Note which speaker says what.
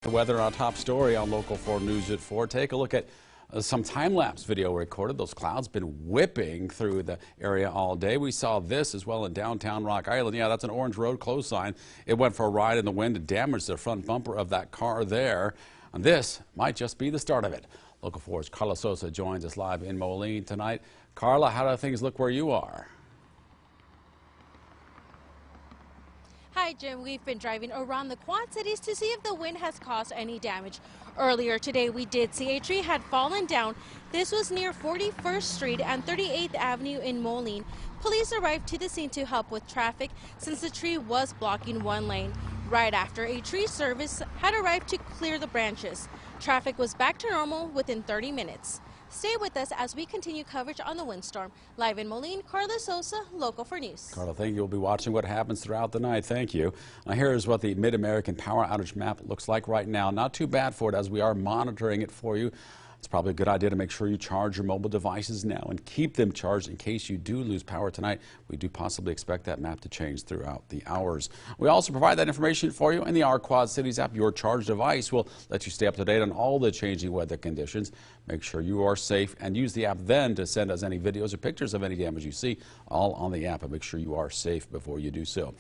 Speaker 1: The weather, on top story on Local 4 News at 4. Take a look at some time-lapse video recorded. Those clouds been whipping through the area all day. We saw this as well in downtown Rock Island. Yeah, that's an orange road closed sign. It went for a ride in the wind and damaged the front bumper of that car there. And this might just be the start of it. Local 4's Carla Sosa joins us live in Moline tonight. Carla, how do things look where you are?
Speaker 2: Hi, Jim. We've been driving around the Quad Cities to see if the wind has caused any damage. Earlier today, we did see a tree had fallen down. This was near 41st Street and 38th Avenue in Moline. Police arrived to the scene to help with traffic since the tree was blocking one lane. Right after, a tree service had arrived to clear the branches. Traffic was back to normal within 30 minutes. Stay with us as we continue coverage on the windstorm. Live in Moline, Carla Sosa, Local 4 News.
Speaker 1: Carla, thank you. We'll be watching what happens throughout the night. Thank you. Now, here's what the Mid-American power outage map looks like right now. Not too bad for it as we are monitoring it for you. It's probably a good idea to make sure you charge your mobile devices now and keep them charged in case you do lose power tonight. We do possibly expect that map to change throughout the hours. We also provide that information for you in the Our Quad Cities app. Your charged device will let you stay up to date on all the changing weather conditions. Make sure you are safe and use the app then to send us any videos or pictures of any damage you see, all on the app. And make sure you are safe before you do so.